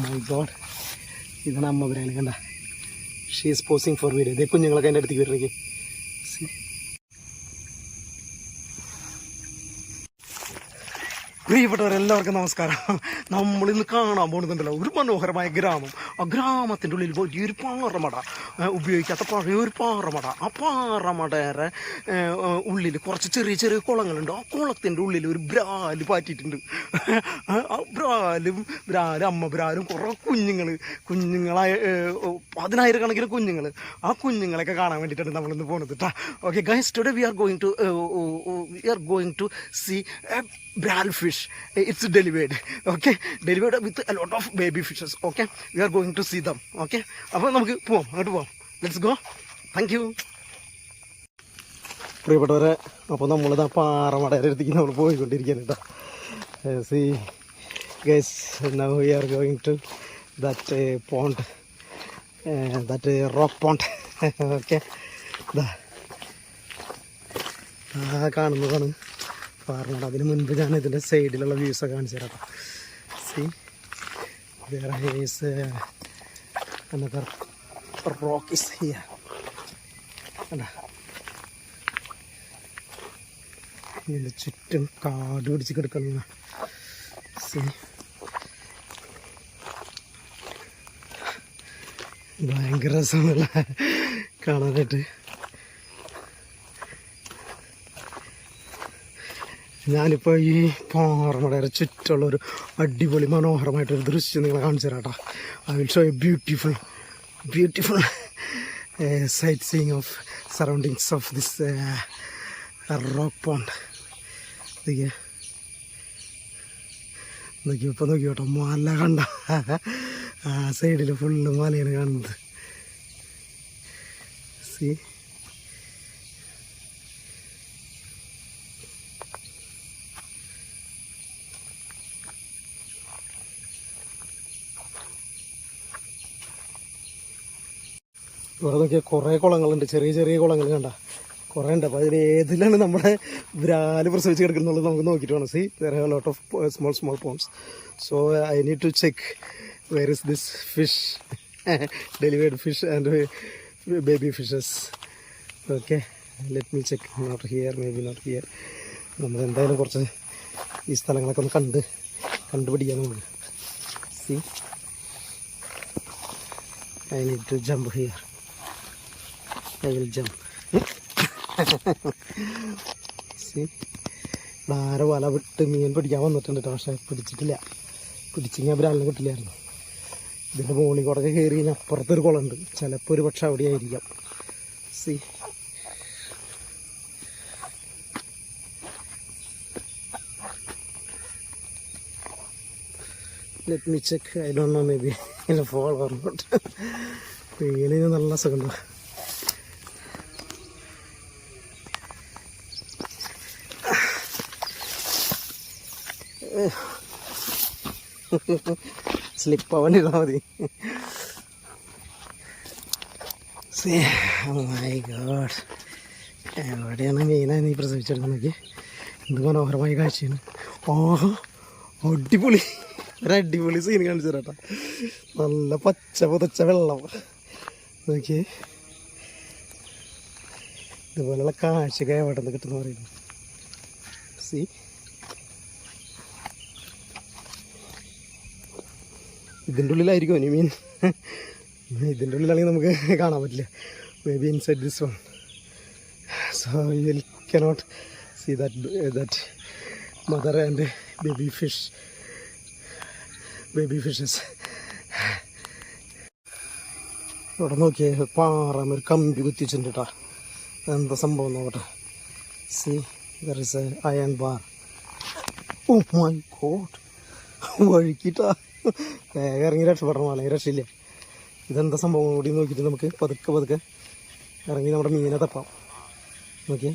My God, ഇതാണ് അമ്മ ബ്രാൻ കണ്ട. She is posing for video. ഇതേ കുഞ്ഞുങ്ങളൊക്കെ എൻ്റെ അടുത്തേക്ക് വരുന്നേക്ക്. പ്രിയപ്പെട്ടവരെല്ലാവർക്കും നമസ്കാരം. നമ്മളിന്ന് കാണാൻ പോകുന്നുണ്ടല്ലോ ഒരു മനോഹരമായ ഗ്രാമം. ആ ഗ്രാമത്തിൻ്റെ ഉള്ളിൽ വലിയൊരു പാറമട, ഉപയോഗിക്കാത്ത പഴയൊരു പാറമട. ആ പാറമടയുടെ ഉള്ളിൽ കുറച്ച് ചെറിയ ചെറിയ കുളങ്ങളുണ്ട്. ആ കുളത്തിൻ്റെ ഉള്ളിൽ ഒരു ബ്രാല് പാറ്റിയിട്ടുണ്ട്. ആ ബ്രാലും അമ്മ ബ്രാലും കുറേ കുഞ്ഞുങ്ങളായ 10,000 കുഞ്ഞുങ്ങൾ. ആ കുഞ്ഞുങ്ങളൊക്കെ കാണാൻ വേണ്ടിയിട്ടാണ് നമ്മളിന്ന് പോകുന്നത് കേട്ടോ. Okay guys, today we are going to see bral fish. It's delivered with a lot of baby fishes. Okay, we are going to see them. Okay, അപ്പോൾ നമുക്ക് പോവാം, അങ്ങോട്ട് പോവാം. Let's go. Thank you. പ്രിയപ്പെട്ടവരെ, അപ്പോൾ നമ്മളിത് ആ പാറമടയുടെ അടുത്തേക്ക് നമ്മൾ പോയിക്കൊണ്ടിരിക്കുകയാണ് കേട്ടോ. See guys, now we are going to that pond, that rock pond. Okay, കാണുന്നതാണ് പാറമട. അതിന് മുൻപ് ഞാൻ ഇതിൻ്റെ സൈഡിലുള്ള വ്യൂസൊക്കെ കാണിച്ചു തരാം. C there is another rock is here. ഇതിൻ്റെ ചുറ്റും കാട് പിടിച്ച് കിടക്കുന്ന സി ഭയങ്കര രസമാണല്ലേ കാണാനായിട്ട്. ഞാനിപ്പോൾ ഈ പാറമടയുടെ ചുറ്റുള്ളൊരു അടിപൊളി മനോഹരമായിട്ടൊരു ദൃശ്യം നിങ്ങളെ കാണിച്ചു തരാം കേട്ടോ. I will show A beautiful site seeing of surroundings of this rock pond. നോക്കി കേട്ടോ, മല കണ്ട. ആ സൈഡിൽ ഫുള്ള് മലയാണ് കാണുന്നത്. സി ഇവിടെ നോക്കിയാൽ കുറേ കുളങ്ങളുണ്ട്, ചെറിയ ചെറിയ കുളങ്ങൾ കണ്ട കുറേ ഉണ്ട്. അപ്പോൾ അതിൽ ഏതിലാണ് നമ്മുടെ ബ്രാല് പ്രസവിച്ച് കിടക്കുന്നുള്ളത് നമുക്ക് നോക്കിയിട്ട് വേണം. See there have lot of small ponds. So I need to check where is this fish, delivered fish and baby fishes. Okay, let me check. Not here, maybe not here. നമ്മൾ എന്തായാലും കുറച്ച് ഈ സ്ഥലങ്ങളൊക്കെ ഒന്ന് കണ്ടുപിടിക്കാൻ നമ്മൾ. See I need to jump here. I will jump. See, ധാര വല വിട്ട് മീൻ പിടിക്കാൻ വന്നിട്ടുണ്ട് കേട്ടോ. പക്ഷേ പിടിച്ചെങ്കിൽ ബ്രാലിനെ കിട്ടില്ലായിരുന്നു. ഇതിൻ്റെ മുകളിൽ കൂടെ കയറി കഴിഞ്ഞാൽ അപ്പുറത്തൊരു കുളമുണ്ട്. ചിലപ്പോൾ ഒരു പക്ഷെ അവിടെ ആയിരിക്കാം. See let me check. I don't know, maybe fall or not. മീനിന് നല്ല സുഖമുണ്ട്. സ്ലിപ്പ് ആവാണ്ടിരുന്നാൽ മതി. മൈ ഗോഡ്, എവിടെയാണ് മീനാണ് നീ പ്രസവിച്ചെടുക്കുന്നത്? എന്ത് മനോഹരമായ കാഴ്ചയാണ്. ഓഹോ, അടിപൊളി, ഒരടിപൊളി സീൻ കാണിച്ചു തരാട്ടാ. നല്ല പച്ച പുതച്ച വെള്ളം നോക്കി. ഇതുപോലുള്ള കാഴ്ചകൾ എവിടെ നിന്ന് കിട്ടുന്ന പറയുന്നു. സി ഇതിൻ്റെ ഉള്ളിലായിരിക്കും ഇനി മീൻ. ഇതിൻ്റെ ഉള്ളിലാണെങ്കിൽ നമുക്ക് കാണാൻ പറ്റില്ല. Maybe inside this one. So you cannot see that mother and baby fishes. ഇവിടെ നോക്കിയേ, പാറമൊരു കമ്പി കുത്തിച്ചിട്ടുണ്ട് കേട്ടോ. എന്താ സംഭവം നോക്കട്ടെ. See there is a iron bar. Oh my god, വഴുക്കിട്ടാ. വേഗം ഇറങ്ങി രക്ഷപ്പെടണം, അല്ലെങ്കിൽ രക്ഷയില്ല. ഇതെന്താ സംഭവം കൂടി നോക്കിയിട്ട് നമുക്ക് പതുക്കെ ഇറങ്ങി നമ്മുടെ മീനെ തപ്പാം. നോക്കിയേ,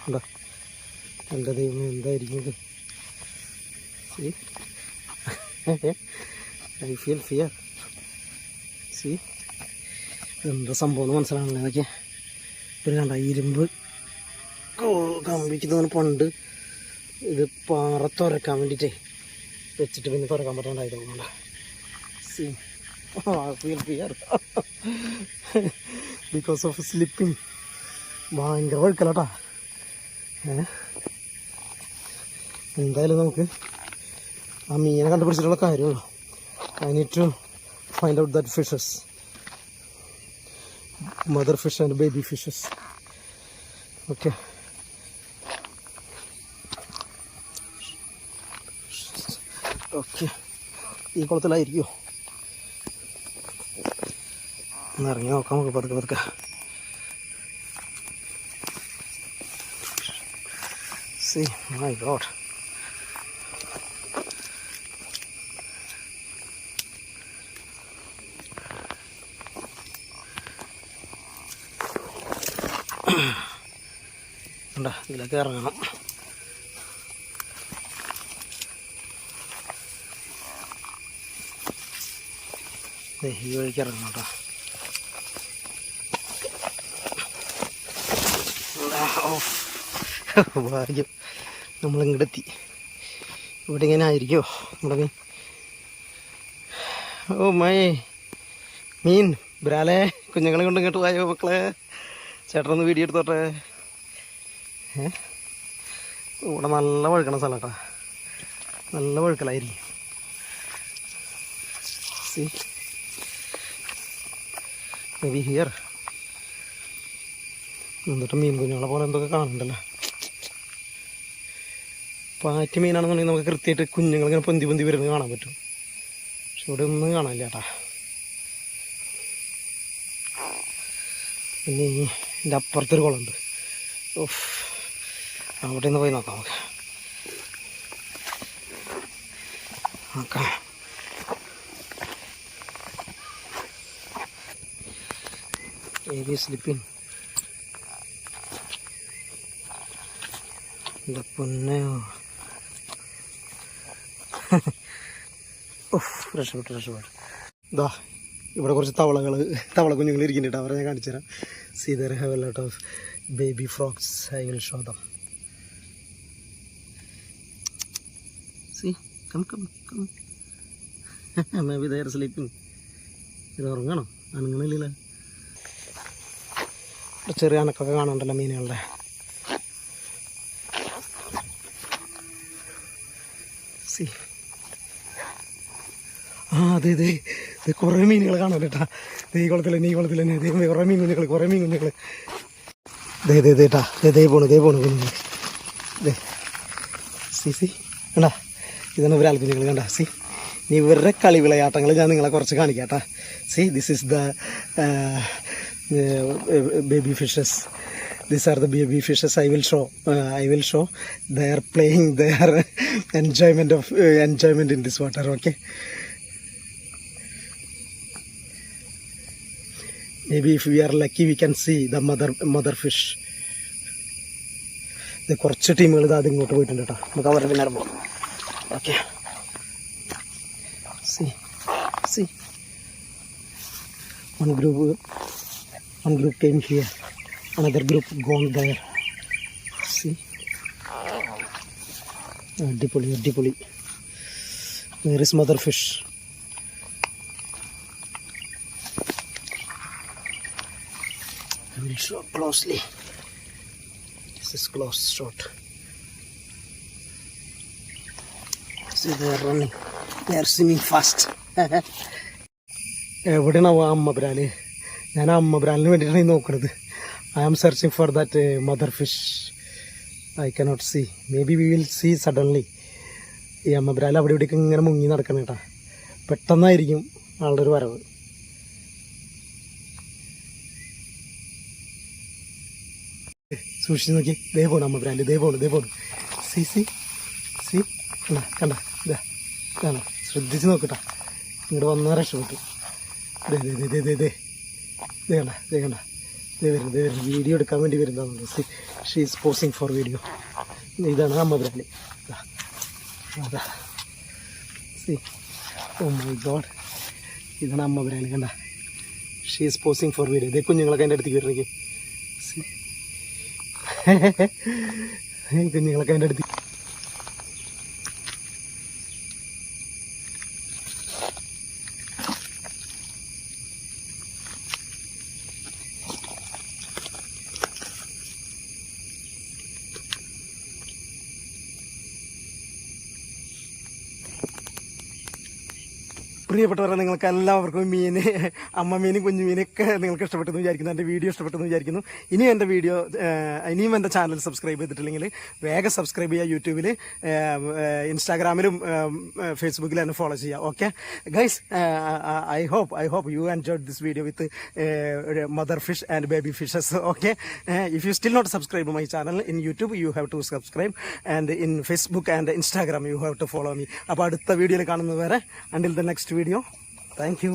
ഉണ്ടോ? എൻ്റെ ദൈവം, എന്തായിരിക്കും ഇത്? C I feel fear. C എന്താ സംഭവം എന്ന് മനസ്സിലാണല്ലേ? നോക്കിയേ, ഒരു കണ്ട ഇരുമ്പ് കമ്പിക്ക് തോന്നുന്നു പണ്ട് ഇത് പാറ തുറക്കാൻ വേണ്ടിയിട്ടേ വെച്ചിട്ട് പിന്നെ തുറക്കാൻ പറ്റാണ്ടായിരുന്നു. See, oh, I feel fear because of slipping. ഭയങ്കര വഴുക്കലാട്ടാ. എന്തായാലും നമുക്ക് ആ മീനെ കണ്ടുപിടിച്ചിട്ടുള്ള കാര്യമുള്ളൂ. I need to find out that fishes, mother fish and baby fishes. Okay. Okay, ഈ കുളത്തിലായിരിക്കുമോ? ഒന്ന് ഇറങ്ങി നോക്കാം നമുക്ക് പതുക്കെ പതുക്കെ. See, my God. ഉണ്ടാ ഇതിലൊക്കെ ഇറങ്ങണം. ഈ വഴിക്ക് ഇറങ്ങണം കേട്ടോ. ഭാഗ്യം നമ്മളിങ്ങോട്ടെത്തി. ഇവിടെ ഇങ്ങനെ ആയിരിക്കുമോ നമ്മുടെ മീൻ? ഓ മൈ മീൻ ബ്രാലെ, കുഞ്ഞുങ്ങളെ കൊണ്ട് ഇങ്ങോട്ട് പോയോ മക്കളെ? ചേട്ടനൊന്ന് വീഡിയോ എടുത്തോട്ടെ. ഇവിടെ നല്ല വഴുക്കണ സ്ഥലം കേട്ടോ, നല്ല വഴുക്കലായിരിക്കും. See, maybe here. എന്നിട്ട് മീൻ കുഞ്ഞുങ്ങളെ പോലെ എന്തൊക്കെ കാണുന്നുണ്ടല്ലോ. പാറ്റ് മീനാണെന്നുണ്ടെങ്കിൽ നമുക്ക് കൃത്യമായിട്ട് കുഞ്ഞുങ്ങളിങ്ങനെ പൊന്തി പൊന്തി വരുന്നത് കാണാൻ പറ്റും. പക്ഷെ ഇവിടെ ഒന്നും കാണാനില്ല ചേട്ടാ. പിന്നെ എൻ്റെ അപ്പുറത്തൊരു കുളമുണ്ട്. ഓഫ്, അവിടെ നിന്ന് പോയി നോക്കാം നമുക്ക്. നോക്കാം. Maybe sleeping. The പൊന്നോ, രക്ഷപ്പെട്ടു. ഇതാ ഇവിടെ കുറച്ച് തവള കുഞ്ഞുങ്ങൾ ഇരിക്കുന്നുണ്ട്. അവരെ ഞാൻ കാണിച്ചു തരാം. See, there have a lot of baby frogs. I will show them. See, come. Maybe they are sleeping. ഇത് ഉറങ്ങണം, അനങ്ങണില്ല. ചെറിയ അനക്കൊക്കെ കാണുന്നുണ്ടല്ലോ മീനുകളുടെ. സി, ആ അതെ കുറേ മീനുകൾ കാണാൻ കേട്ടാ. ഈ കുളത്തിൽ തന്നെ കുറേ മീൻ കുഞ്ഞുങ്ങൾ. േട്ടാ പോണു കുഞ്ഞുങ്ങൾ. സി കണ്ടാ, ഇതാണ് ഒരാൾ കുഞ്ഞുങ്ങൾ കണ്ടാ. സി, ഇനി ഇവരുടെ കളി വിളയാട്ടങ്ങൾ ഞാൻ നിങ്ങളെ കുറച്ച് കാണിക്കാം കേട്ടാ. C, this is the baby fishes. These are the baby fishes. I will show. They are playing their enjoyment in this water. Okay, maybe if we are lucky we can see the mother fish. ഇത് കുറച്ച് ടീമുകൾ ഇത് ഇങ്ങോട്ട് പോയിട്ടുണ്ട് കേട്ടോ. നമുക്ക് അവരുടെ പിന്നാലെ പോകാം. Okay, see one group came here, another group gone there. See, അടിപൊളി. Where is mother fish? I will show closely. This is close shot. See, they are running. They are swimming fast. എവിടെയാണ് അമ്മ ബ്രാല്? ഞാൻ അമ്മ ബ്രാലിന് വേണ്ടിയിട്ടാണ് ഈ നോക്കുന്നത്. I am searching for that mother fish. I cannot see. Maybe we will see suddenly. ഈ അമ്മ ബ്രാൽ അവിടെ ഇവിടേക്ക് ഇങ്ങനെ മുങ്ങി നടക്കണം കേട്ടാ. പെട്ടെന്നായിരിക്കും ആളുടെ ഒരു വരവ്. സൂക്ഷിച്ച് നോക്കി. ദേ പോണു അമ്മ ബ്രാല്, ദേ പോണു. സി കണ്ട ഇതാണ്. ശ്രദ്ധിച്ച് നോക്കട്ടാ. ഇങ്ങോട്ട് വന്നാൽ രക്ഷപ്പെട്ടു. കണ്ട വരുന്നു. വീഡിയോ എടുക്കാൻ വേണ്ടി വരുന്നതാണ്. She is posing for video. ഇതാണ് അമ്മ ബ്രാല്. ഓ മൈ ഗോഡ്, ഇതാണ് അമ്മ ബ്രാല്. കണ്ട, she is posing for video. ഇതേ കുഞ്ഞുങ്ങളൊക്കെ എൻ്റെ അടുത്തേക്ക് വരുന്നെങ്കിൽ കുഞ്ഞുങ്ങളൊക്കെ എൻ്റെ അടുത്ത്. പ്രിയപ്പെട്ടവരെ, നിങ്ങൾക്ക് എല്ലാവർക്കും മീൻ, അമ്മ മീനും കുഞ്ഞു മീനൊക്കെ നിങ്ങൾക്ക് ഇഷ്ടപ്പെട്ടെന്ന് വിചാരിക്കുന്നു. എൻ്റെ വീഡിയോ ഇഷ്ടപ്പെട്ടെന്ന് വിചാരിക്കുന്നു. ഇനിയും എൻ്റെ ചാനൽ സബ്സ്ക്രൈബ് ചെയ്തിട്ടില്ലെങ്കിൽ വേഗം സബ്സ്ക്രൈബ് ചെയ്യുക. യൂട്യൂബിൽ, ഇൻസ്റ്റാഗ്രാമിലും ഫേസ്ബുക്കിലും എന്നെ ഫോളോ ചെയ്യുക. Okay guys, I hope you enjoyed this video with mother fish and baby fishes. Okay, if you still not subscribe my channel in YouTube, you have to subscribe, and in Facebook and Instagram you have to follow me. അപ്പോൾ അടുത്ത വീഡിയോയിൽ കാണുന്നത് വരെ, until the next video, thank you.